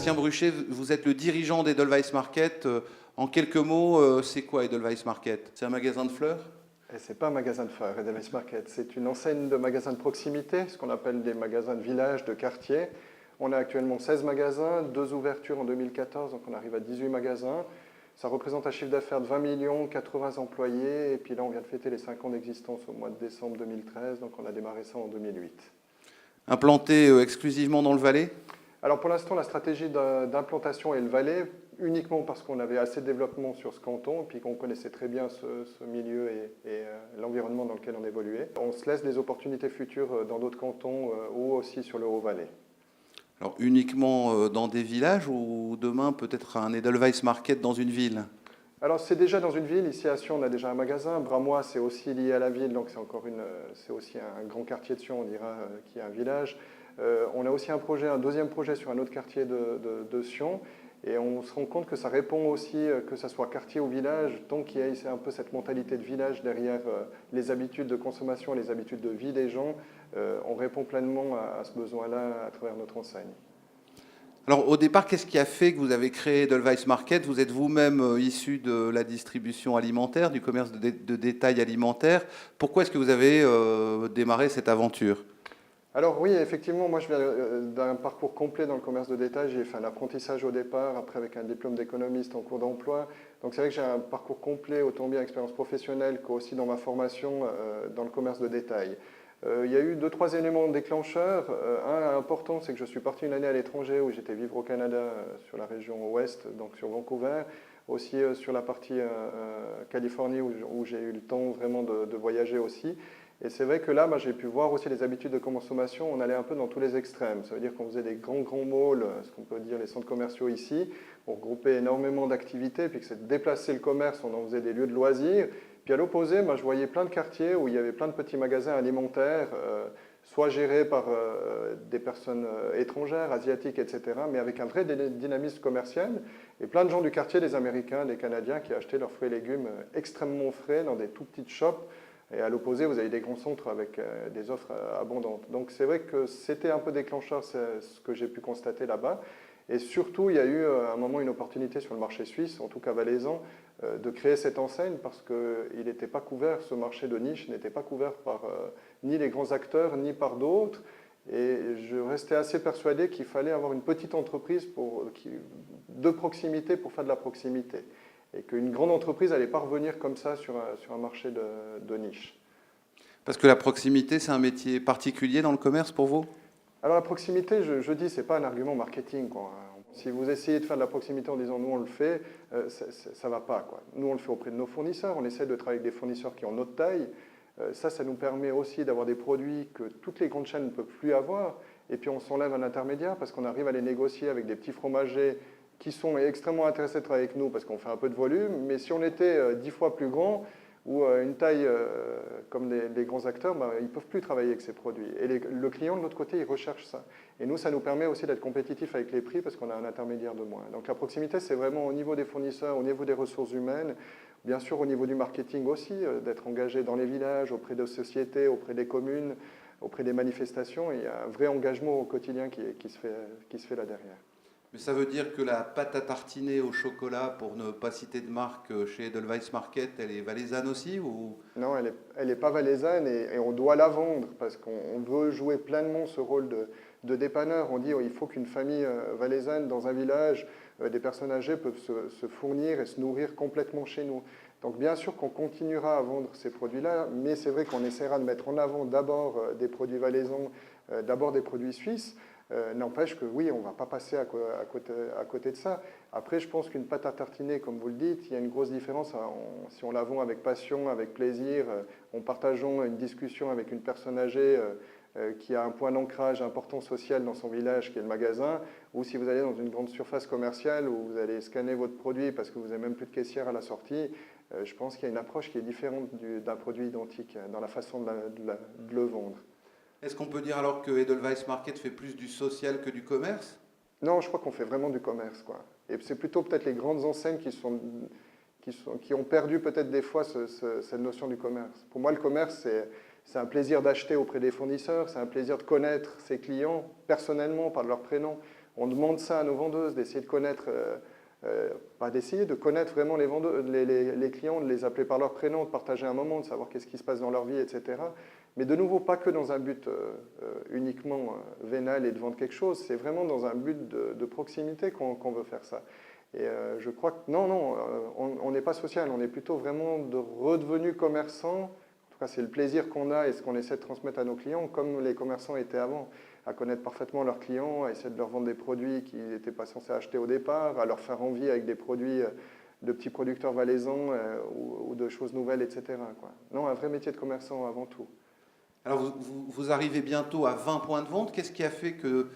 Sébastien Bruchet, vous êtes le dirigeant d'Edelweiss Market. En quelques mots, c'est quoi Edelweiss Market? C'est un magasin de fleurs? Ce n'est pas un magasin de fleurs, Edelweiss Market. C'est une enseigne de magasins de proximité, ce qu'on appelle des magasins de village, de quartier. On a actuellement 16 magasins, 2 ouvertures en 2014, donc on arrive à 18 magasins. Ça représente un chiffre d'affaires de 20 millions, 80 employés, et puis là on vient de fêter les 5 ans d'existence au mois de décembre 2013, donc on a démarré ça en 2008. Implanté exclusivement dans le Valais? Alors pour l'instant, la stratégie d'implantation est le Valais, uniquement parce qu'on avait assez de développement sur ce canton, puis qu'on connaissait très bien ce milieu et l'environnement dans lequel on évoluait. On se laisse des opportunités futures dans d'autres cantons ou aussi sur l'Euro-Valais. Alors uniquement dans des villages ou demain peut-être un Edelweiss Market dans une ville? Alors c'est déjà dans une ville, ici à Sion on a déjà un magasin, Bramois c'est aussi lié à la ville, donc c'est aussi un grand quartier de Sion on dira, qui est un village. On a aussi un deuxième projet sur un autre quartier de Sion, et on se rend compte que ça répond aussi, que ce soit quartier ou village, tant qu'il y a un peu cette mentalité de village derrière les habitudes de consommation, les habitudes de vie des gens, on répond pleinement à ce besoin-là à travers notre enseigne. Alors au départ, qu'est-ce qui a fait que vous avez créé Edelweiss Market? Vous êtes vous-même issu de la distribution alimentaire, du commerce de détail alimentaire. Pourquoi est-ce que vous avez démarré cette aventure? Alors oui, effectivement, moi je viens d'un parcours complet dans le commerce de détail. J'ai fait un apprentissage au départ, après avec un diplôme d'économiste en cours d'emploi. Donc c'est vrai que j'ai un parcours complet, autant bien expérience professionnelle qu'aussi dans ma formation dans le commerce de détail. Il y a eu 2-3 éléments déclencheurs. Un important, c'est que je suis parti une année à l'étranger où j'étais vivre au Canada, sur la région ouest, donc sur Vancouver. Aussi sur la partie Californie où j'ai eu le temps vraiment de voyager aussi. Et c'est vrai que là, j'ai pu voir aussi les habitudes de consommation. On allait un peu dans tous les extrêmes. Ça veut dire qu'on faisait des grands malls, ce qu'on peut dire les centres commerciaux ici. On regroupait énormément d'activités, puis que c'est de déplacer le commerce, on en faisait des lieux de loisirs. Puis à l'opposé, je voyais plein de quartiers où il y avait plein de petits magasins alimentaires, soit gérés par des personnes étrangères, asiatiques, etc., mais avec un vrai dynamisme commercial. Et plein de gens du quartier, des Américains, des Canadiens, qui achetaient leurs fruits et légumes extrêmement frais dans des tout petites shops. Et à l'opposé, vous avez des grands centres avec des offres abondantes. Donc c'est vrai que c'était un peu déclencheur, ce que j'ai pu constater là-bas. Et surtout, il y a eu à un moment une opportunité sur le marché suisse, en tout cas valaisan, de créer cette enseigne parce qu'il n'était pas couvert, ce marché de niche n'était pas couvert par ni les grands acteurs, ni par d'autres. Et je restais assez persuadé qu'il fallait avoir une petite entreprise de proximité pour faire de la proximité. Et qu'une grande entreprise n'allait pas revenir comme ça sur un marché de niche. Parce que la proximité, c'est un métier particulier dans le commerce pour vous? Alors la proximité, je dis, ce n'est pas un argument marketing, quoi. Si vous essayez de faire de la proximité en disant « nous on le fait », ça ne va pas, quoi. Nous on le fait auprès de nos fournisseurs, on essaie de travailler avec des fournisseurs qui ont notre taille. Ça nous permet aussi d'avoir des produits que toutes les grandes chaînes ne peuvent plus avoir. Et puis on s'enlève un intermédiaire parce qu'on arrive à les négocier avec des petits fromagers qui sont extrêmement intéressés de travailler avec nous parce qu'on fait un peu de volume, mais si on était 10 fois plus grand ou une taille comme les grands acteurs, ils ne peuvent plus travailler avec ces produits. Et le client, de l'autre côté, il recherche ça. Et nous, ça nous permet aussi d'être compétitifs avec les prix parce qu'on a un intermédiaire de moins. Donc la proximité, c'est vraiment au niveau des fournisseurs, au niveau des ressources humaines, bien sûr au niveau du marketing aussi, d'être engagé dans les villages, auprès de sociétés, auprès des communes, auprès des manifestations. Et il y a un vrai engagement au quotidien qui se fait là derrière. Mais ça veut dire que la pâte à tartiner au chocolat, pour ne pas citer de marque chez Edelweiss Market, elle est valaisanne aussi ou... Non, elle est pas valaisanne et on doit la vendre parce qu'on veut jouer pleinement ce rôle de dépanneur. On dit il faut qu'une famille valaisanne dans un village, des personnes âgées peuvent se fournir et se nourrir complètement chez nous. Donc bien sûr qu'on continuera à vendre ces produits-là, mais c'est vrai qu'on essaiera de mettre en avant d'abord des produits valaisans, d'abord des produits suisses. N'empêche que oui, on ne va pas passer à côté de ça. Après, je pense qu'une pâte à tartiner, comme vous le dites, il y a une grosse différence. Si on la vend avec passion, avec plaisir, en partageant une discussion avec une personne âgée qui a un point d'ancrage important social dans son village, qui est le magasin, ou si vous allez dans une grande surface commerciale où vous allez scanner votre produit parce que vous n'avez même plus de caissière à la sortie, je pense qu'il y a une approche qui est différente d'un produit identique dans la façon de le vendre. Est-ce qu'on peut dire alors que Edelweiss Market fait plus du social que du commerce? Non, je crois qu'on fait vraiment du commerce, quoi. Et c'est plutôt peut-être les grandes enseignes qui ont perdu peut-être des fois cette notion du commerce. Pour moi, le commerce, c'est un plaisir d'acheter auprès des fournisseurs, c'est un plaisir de connaître ses clients personnellement par leur prénom. On demande ça à nos vendeuses, d'essayer de connaître, pas d'essayer, de connaître vraiment les clients, de les appeler par leur prénom, de partager un moment, de savoir qu'est-ce qui se passe dans leur vie, etc. Mais de nouveau, pas que dans un but uniquement vénal et de vendre quelque chose, c'est vraiment dans un but de proximité qu'on veut faire ça. Et je crois que non, on n'est pas social, on est plutôt vraiment de redevenus commerçants. En tout cas, c'est le plaisir qu'on a et ce qu'on essaie de transmettre à nos clients, comme les commerçants étaient avant, à connaître parfaitement leurs clients, à essayer de leur vendre des produits qu'ils n'étaient pas censés acheter au départ, à leur faire envie avec des produits de petits producteurs valaisans ou de choses nouvelles, etc., quoi. Non, un vrai métier de commerçant avant tout. Alors, vous arrivez bientôt à 20 points de vente. Qu'est-ce qui a fait que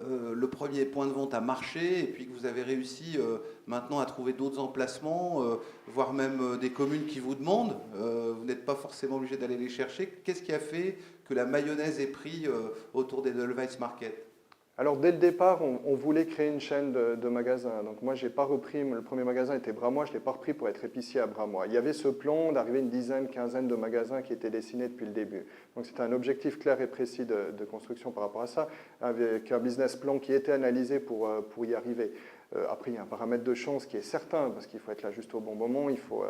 le premier point de vente a marché et puis que vous avez réussi maintenant à trouver d'autres emplacements, voire même des communes qui vous demandent? Vous n'êtes pas forcément obligé d'aller les chercher. Qu'est-ce qui a fait que la mayonnaise ait pris autour des Edelweiss Market? Alors dès le départ, on voulait créer une chaîne de magasins. Donc moi, j'ai pas repris, le premier magasin était Bramois, je ne l'ai pas repris pour être épicier à Bramois. Il y avait ce plan d'arriver une dizaine, quinzaine de magasins qui étaient dessinés depuis le début. Donc c'était un objectif clair et précis de construction par rapport à ça, avec un business plan qui était analysé pour y arriver. Après, il y a un paramètre de chance qui est certain, parce qu'il faut être là juste au bon moment, il faut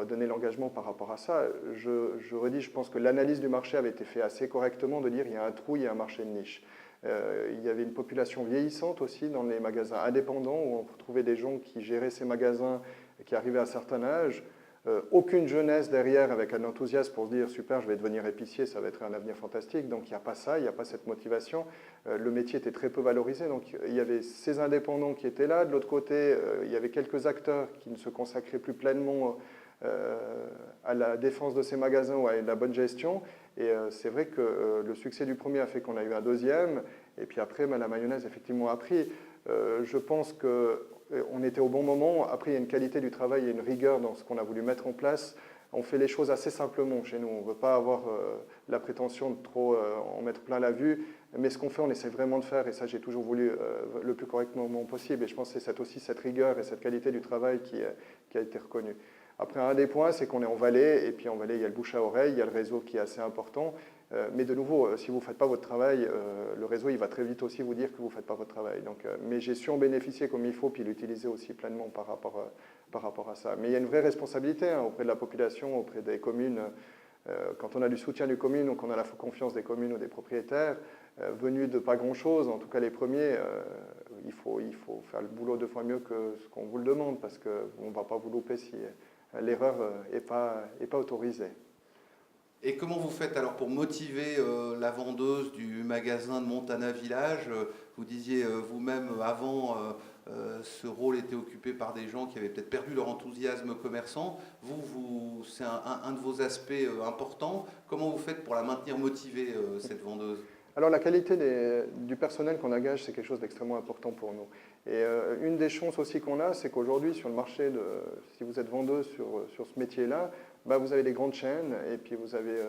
donner l'engagement par rapport à ça. Je redis, je pense que l'analyse du marché avait été faite assez correctement, de dire il y a un trou, il y a un marché de niche. Il y avait une population vieillissante aussi dans les magasins indépendants où on trouvait des gens qui géraient ces magasins et qui arrivaient à un certain âge. Aucune jeunesse derrière avec un enthousiasme pour se dire super, je vais devenir épicier, ça va être un avenir fantastique. Donc il n'y a pas ça, il n'y a pas cette motivation. Le métier était très peu valorisé. Donc il y avait ces indépendants qui étaient là. De l'autre côté, il y avait quelques acteurs qui ne se consacraient plus pleinement à la défense de ces magasins ou à la bonne gestion. Et c'est vrai que le succès du premier a fait qu'on a eu un deuxième. Et puis après, la mayonnaise, effectivement, a pris. Je pense qu'on était au bon moment. Après, il y a une qualité du travail et une rigueur dans ce qu'on a voulu mettre en place. On fait les choses assez simplement chez nous. On ne veut pas avoir la prétention de trop en mettre plein la vue. Mais ce qu'on fait, on essaie vraiment de faire. Et ça, j'ai toujours voulu le plus correctement possible. Et je pense que c'est aussi cette rigueur et cette qualité du travail qui a été reconnue. Après, un des points, c'est qu'on est en Valais, et puis en Valais, il y a le bouche à oreille, il y a le réseau qui est assez important. Mais de nouveau, si vous ne faites pas votre travail, le réseau, il va très vite aussi vous dire que vous ne faites pas votre travail. Donc, mais j'ai su en bénéficier comme il faut, puis l'utiliser aussi pleinement par rapport à ça. Mais il y a une vraie responsabilité auprès de la population, auprès des communes. Quand on a du soutien des communes, ou qu'on a la confiance des communes ou des propriétaires, venus de pas grand-chose, en tout cas les premiers, il faut faire le boulot 2 fois mieux que ce qu'on vous le demande, parce qu'on ne va pas vous louper si l'erreur n'est pas autorisée. Et comment vous faites alors pour motiver la vendeuse du magasin de Montana Village? Vous disiez vous-même avant, ce rôle était occupé par des gens qui avaient peut-être perdu leur enthousiasme commerçant. C'est un de vos aspects importants. Comment vous faites pour la maintenir motivée, cette vendeuse? Alors la qualité du personnel qu'on engage, c'est quelque chose d'extrêmement important pour nous. Et une des chances aussi qu'on a, c'est qu'aujourd'hui, sur le marché, si vous êtes vendeuse sur ce métier-là, vous avez des grandes chaînes, et puis vous avez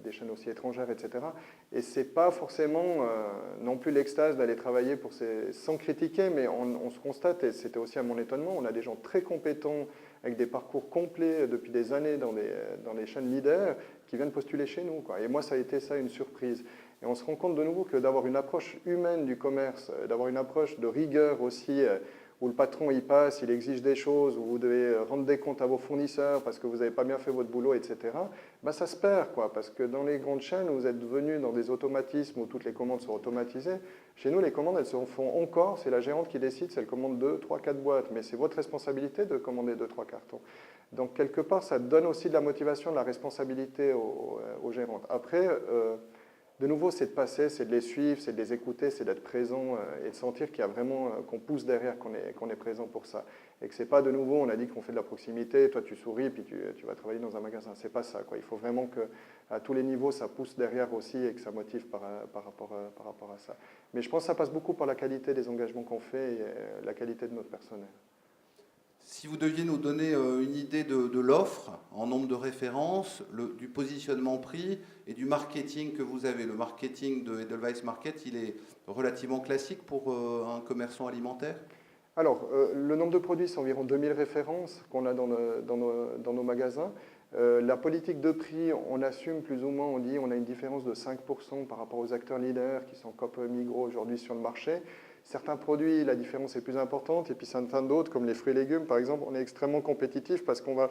des chaînes aussi étrangères, etc. Et ce n'est pas forcément non plus l'extase d'aller travailler sans critiquer, mais on se constate, et c'était aussi à mon étonnement, on a des gens très compétents, avec des parcours complets depuis des années dans les chaînes leaders, qui viennent postuler chez nous, quoi. Et moi, ça a été ça une surprise. Et on se rend compte de nouveau que d'avoir une approche humaine du commerce, d'avoir une approche de rigueur aussi, où le patron y passe, il exige des choses, où vous devez rendre des comptes à vos fournisseurs parce que vous n'avez pas bien fait votre boulot, etc., ça se perd, quoi, parce que dans les grandes chaînes, vous êtes venus dans des automatismes où toutes les commandes sont automatisées. Chez nous, les commandes, elles se font encore, c'est la gérante qui décide, c'est elle commande 2, 3, 4 boîtes, mais c'est votre responsabilité de commander 2, 3 cartons. Donc, quelque part, ça donne aussi de la motivation, de la responsabilité aux gérantes. Après, de nouveau, c'est de passer, c'est de les suivre, c'est de les écouter, c'est d'être présent et de sentir qu'il y a vraiment, qu'on pousse derrière, qu'on est présent pour ça. Et que c'est pas de nouveau, on a dit qu'on fait de la proximité, toi tu souris, puis tu vas travailler dans un magasin. C'est pas ça, quoi. Il faut vraiment qu'à tous les niveaux, ça pousse derrière aussi et que ça motive par rapport à ça. Mais je pense que ça passe beaucoup par la qualité des engagements qu'on fait et la qualité de notre personnel. Si vous deviez nous donner une idée de l'offre en nombre de références, du positionnement prix et du marketing que vous avez, le marketing de Edelweiss Market, il est relativement classique pour un commerçant alimentaire? Alors, le nombre de produits, c'est environ 2000 références qu'on a dans nos magasins. La politique de prix, on assume plus ou moins, on dit on a une différence de 5% par rapport aux acteurs leaders qui sont Coop, Migros aujourd'hui sur le marché. Certains produits, la différence est plus importante, et puis certains d'autres, comme les fruits et légumes, par exemple, on est extrêmement compétitif parce qu'on va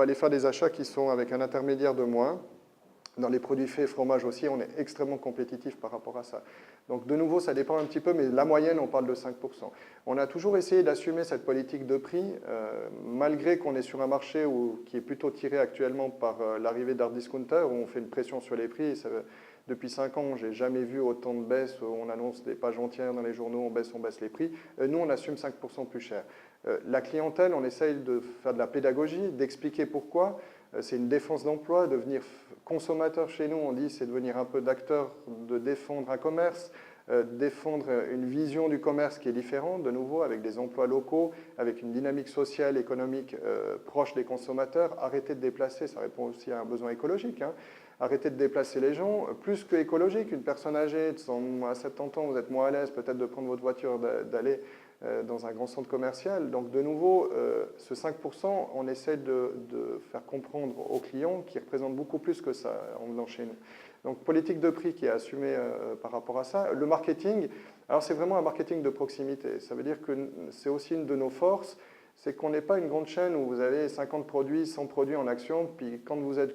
aller faire des achats qui sont avec un intermédiaire de moins. Dans les produits faits, fromage aussi, on est extrêmement compétitif par rapport à ça. Donc de nouveau, ça dépend un petit peu, mais la moyenne, on parle de 5%. On a toujours essayé d'assumer cette politique de prix, malgré qu'on est sur un marché qui est plutôt tiré actuellement par l'arrivée d'hard discounters, où on fait une pression sur les prix. Depuis 5 ans, je n'ai jamais vu autant de baisses, où on annonce des pages entières dans les journaux, on baisse les prix. Nous, on assume 5% plus cher. La clientèle, on essaye de faire de la pédagogie, d'expliquer pourquoi. C'est une défense d'emploi, devenir consommateur chez nous, on dit, c'est devenir un peu d'acteur, de défendre un commerce, défendre une vision du commerce qui est différente, de nouveau, avec des emplois locaux, avec une dynamique sociale, économique proche des consommateurs. Arrêter de déplacer, ça répond aussi à un besoin écologique, hein. Arrêter de déplacer les gens, plus que écologique. Une personne âgée à 70 ans, vous êtes moins à l'aise peut-être de prendre votre voiture, d'aller dans un grand centre commercial. Donc de nouveau, ce 5%, on essaie de faire comprendre aux clients qu'ils représentent beaucoup plus que ça en venant chez nous. Donc politique de prix qui est assumée par rapport à ça. Le marketing, alors c'est vraiment un marketing de proximité. Ça veut dire que c'est aussi une de nos forces, c'est qu'on n'est pas une grande chaîne où vous avez 50 produits, 100 produits en action, puis quand vous êtes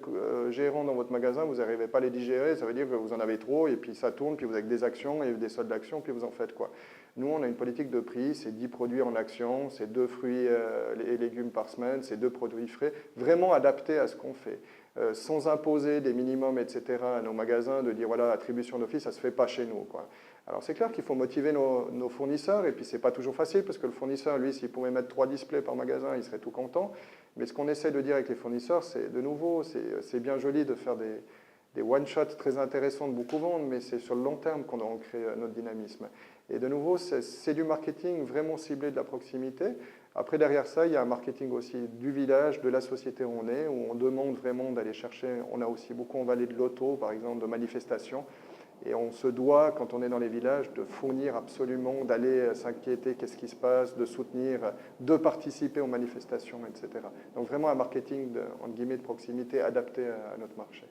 gérant dans votre magasin, vous n'arrivez pas à les digérer, ça veut dire que vous en avez trop, et puis ça tourne, puis vous avez des actions et des soldes d'actions, puis vous en faites quoi. Nous, on a une politique de prix, c'est 10 produits en action, c'est 2 fruits et légumes par semaine, c'est 2 produits frais, vraiment adaptés à ce qu'on fait. Sans imposer des minimums, etc. à nos magasins, de dire, voilà, attribution d'office, ça ne se fait pas chez nous, quoi. Alors c'est clair qu'il faut motiver nos fournisseurs, et puis c'est pas toujours facile, parce que le fournisseur, lui, s'il pouvait mettre 3 displays par magasin, il serait tout content. Mais ce qu'on essaie de dire avec les fournisseurs, c'est de nouveau, c'est bien joli de faire des one-shots très intéressants de beaucoup vendre, mais c'est sur le long terme qu'on doit en créer notre dynamisme. Et de nouveau, c'est du marketing vraiment ciblé de la proximité. Après, derrière ça, il y a un marketing aussi du village, de la société où on est, où on demande vraiment d'aller chercher. On a aussi beaucoup en vallée de l'auto, par exemple, de manifestations. Et on se doit, quand on est dans les villages, de fournir absolument, d'aller s'inquiéter, qu'est-ce qui se passe, de soutenir, de participer aux manifestations, etc. Donc vraiment un marketing, entre guillemets, de proximité adapté à notre marché.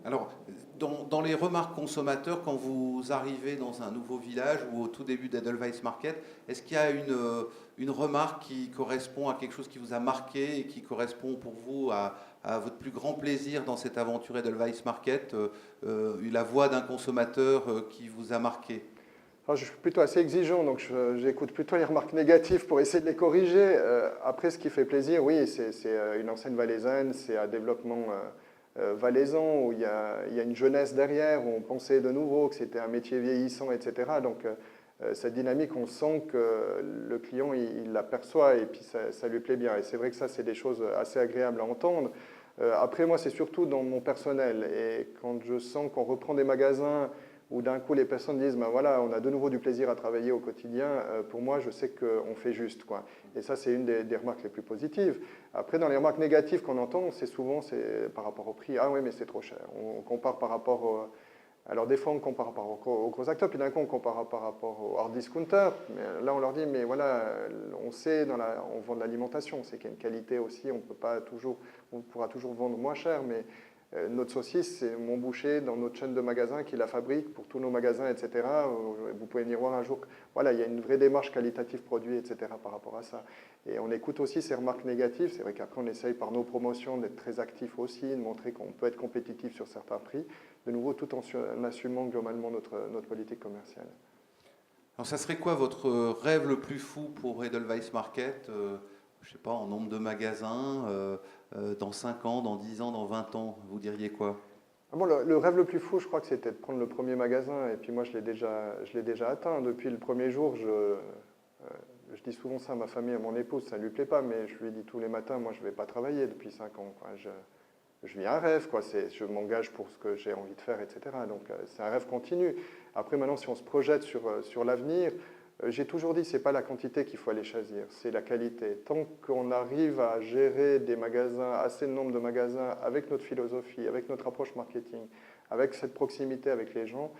Alors, dans les remarques consommateurs, quand vous arrivez dans un nouveau village ou au tout début d'Edelweiss Market, est-ce qu'il y a une remarque qui correspond à quelque chose qui vous a marqué et qui correspond pour vous à votre plus grand plaisir dans cette aventure Edelweiss Market, la voix d'un consommateur qui vous a marqué? Alors, je suis plutôt assez exigeant, donc j'écoute plutôt les remarques négatives pour essayer de les corriger. Après, ce qui fait plaisir, oui, c'est une enseigne valaisanne, c'est un développement valaisan, où il y a une jeunesse derrière, où on pensait de nouveau que c'était un métier vieillissant, etc. Donc cette dynamique, on sent que le client, il l'aperçoit et puis ça lui plaît bien. Et c'est vrai que ça, c'est des choses assez agréables à entendre. Après, moi, c'est surtout dans mon personnel. Et quand je sens qu'on reprend des magasins où d'un coup les personnes disent ben voilà, on a de nouveau du plaisir à travailler au quotidien, pour moi, je sais qu'on fait juste, quoi. Et ça, c'est une des remarques les plus positives. Après, dans les remarques négatives qu'on entend, c'est souvent par rapport au prix. Ah oui, mais c'est trop cher. On compare par rapport alors des fois, on compare par rapport aux gros acteurs, puis d'un coup, on compare par rapport aux hard discounters. Mais là, on leur dit, mais voilà, on sait, on vend de l'alimentation, on sait qu'il y a une qualité aussi, on pourra toujours vendre moins cher, mais notre saucisse, c'est mon boucher dans notre chaîne de magasins qui la fabrique pour tous nos magasins, etc. Vous pouvez venir voir un jour. Voilà, il y a une vraie démarche qualitative produit, etc. par rapport à ça. Et on écoute aussi ces remarques négatives. C'est vrai qu'après, on essaye par nos promotions d'être très actifs aussi, de montrer qu'on peut être compétitif sur certains prix. De nouveau, tout en assumant globalement notre politique commerciale. Alors, ça serait quoi votre rêve le plus fou pour Edelweiss Market? Je ne sais pas, en nombre de magasins, dans 5 ans, dans 10 ans, dans 20 ans, vous diriez quoi? Bon, le rêve le plus fou, je crois que c'était de prendre le premier magasin. Et puis moi, je l'ai déjà atteint. Depuis le premier jour, je dis souvent ça à ma famille, à mon épouse, ça ne lui plaît pas, mais je lui dis tous les matins, moi, je ne vais pas travailler depuis 5 ans, quoi. Je vis un rêve, quoi. Je m'engage pour ce que j'ai envie de faire, etc. Donc, c'est un rêve continu. Après, maintenant, si on se projette sur l'avenir, j'ai toujours dit, ce n'est pas la quantité qu'il faut aller choisir, c'est la qualité. Tant qu'on arrive à gérer des magasins, assez de nombre de magasins, avec notre philosophie, avec notre approche marketing, avec cette proximité avec les gens,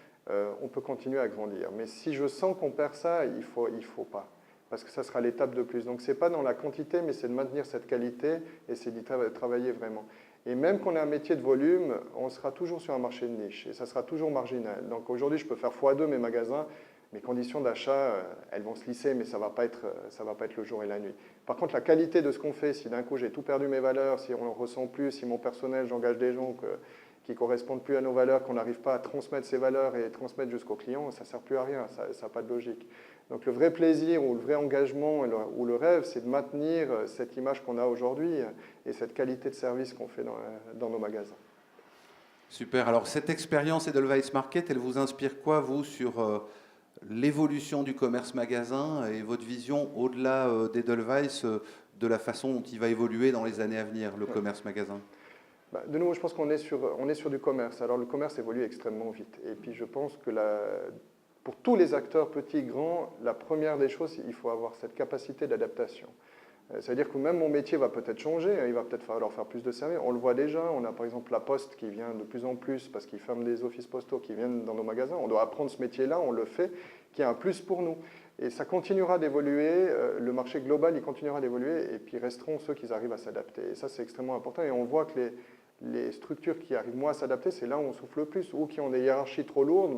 on peut continuer à grandir. Mais si je sens qu'on perd ça, il faut pas. Parce que ça sera l'étape de plus. Donc, ce n'est pas dans la quantité, mais c'est de maintenir cette qualité et c'est d'y travailler vraiment. Et même qu'on ait un métier de volume, on sera toujours sur un marché de niche et ça sera toujours marginal. Donc aujourd'hui, je peux faire x2 mes magasins. mes conditions d'achat, elles vont se lisser, mais ça ne va pas être le jour et la nuit. Par contre, la qualité de ce qu'on fait, si d'un coup j'ai tout perdu mes valeurs, si on ne ressent plus, si mon personnel, j'engage des gens qui ne correspondent plus à nos valeurs, qu'on n'arrive pas à transmettre ces valeurs et transmettre jusqu'aux clients, ça ne sert plus à rien, ça n'a pas de logique. Donc le vrai plaisir ou le vrai engagement ou le rêve, c'est de maintenir cette image qu'on a aujourd'hui et cette qualité de service qu'on fait dans nos magasins. Super. Alors, cette expérience Edelweiss Market, elle vous inspire quoi, vous, sur l'évolution du commerce magasin et votre vision au-delà d'Edelweiss, de la façon dont il va évoluer dans les années à venir, le commerce magasin? De nouveau, je pense qu'on est sur du commerce. Alors, le commerce évolue extrêmement vite. Et puis, je pense que pour tous les acteurs, petits, grands, la première des choses, il faut avoir cette capacité d'adaptation. C'est-à-dire que même mon métier va peut-être changer, il va peut-être falloir faire plus de services. On le voit déjà, on a par exemple la Poste qui vient de plus en plus parce qu'ils ferment des offices postaux qui viennent dans nos magasins. On doit apprendre ce métier-là, on le fait, qui est un plus pour nous. Et ça continuera d'évoluer, le marché global il continuera d'évoluer et puis resteront ceux qui arrivent à s'adapter. Et ça c'est extrêmement important et on voit que les structures qui arrivent moins à s'adapter, c'est là où on souffle le plus, ou qui ont des hiérarchies trop lourdes.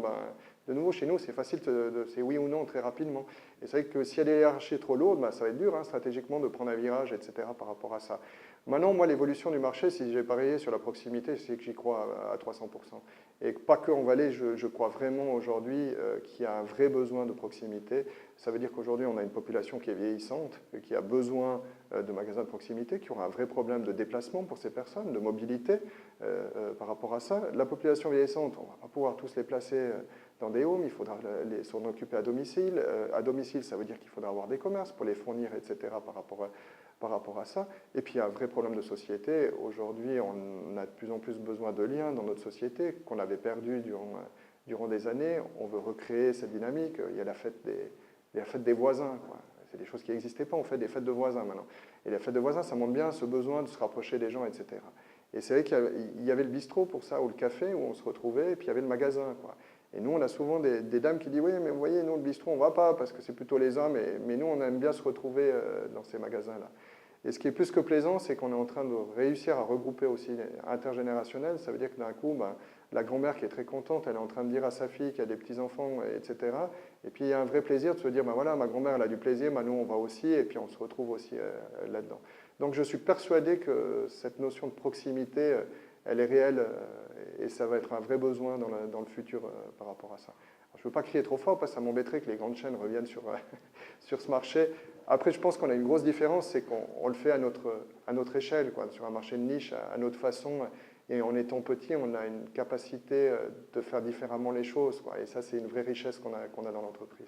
De nouveau, chez nous, c'est facile, c'est oui ou non très rapidement. Et c'est vrai que s'il y a des hiérarchies trop lourdes, ça va être dur stratégiquement de prendre un virage, etc. par rapport à ça. Maintenant, moi, l'évolution du marché, si j'ai parié sur la proximité, c'est que j'y crois à 300%. Et pas que en Valais, je crois vraiment aujourd'hui qu'il y a un vrai besoin de proximité. Ça veut dire qu'aujourd'hui, on a une population qui est vieillissante, qui a besoin de magasins de proximité, qui aura un vrai problème de déplacement pour ces personnes, de mobilité par rapport à ça. La population vieillissante, on ne va pas pouvoir tous les placer dans des homes, il faudra s'en occuper à domicile. À domicile, ça veut dire qu'il faudra avoir des commerces pour les fournir, etc. par rapport à ça. Et puis, il y a un vrai problème de société. Aujourd'hui, on a de plus en plus besoin de liens dans notre société qu'on avait perdu durant des années. On veut recréer cette dynamique. Il y a la fête des voisins, quoi. C'est des choses qui n'existaient pas, on fait des fêtes de voisins maintenant. Et les fêtes de voisins, ça montre bien ce besoin de se rapprocher des gens, etc. Et c'est vrai qu'il y avait le bistrot pour ça, ou le café, où on se retrouvait, et puis il y avait le magasin, quoi. Et nous, on a souvent des dames qui disent « Oui, mais vous voyez, nous, le bistrot, on ne va pas, parce que c'est plutôt les hommes, mais nous, on aime bien se retrouver dans ces magasins-là. » Et ce qui est plus que plaisant, c'est qu'on est en train de réussir à regrouper aussi intergénérationnel. Ça veut dire que d'un coup, la grand-mère qui est très contente, elle est en train de dire à sa fille qui a des petits-enfants, etc. Et puis il y a un vrai plaisir de se dire, voilà, ma grand-mère, elle a du plaisir, nous, on va aussi, et puis on se retrouve aussi là-dedans. Donc je suis persuadé que cette notion de proximité, elle est réelle, et ça va être un vrai besoin dans le futur par rapport à ça. Alors, je ne veux pas crier trop fort, parce que ça m'embêterait que les grandes chaînes reviennent sur ce marché. Après, je pense qu'on a une grosse différence, c'est qu'on le fait à notre échelle, quoi, sur un marché de niche, à notre façon. Et en étant petit, on a une capacité de faire différemment les choses, quoi. Et ça, c'est une vraie richesse qu'on a dans l'entreprise.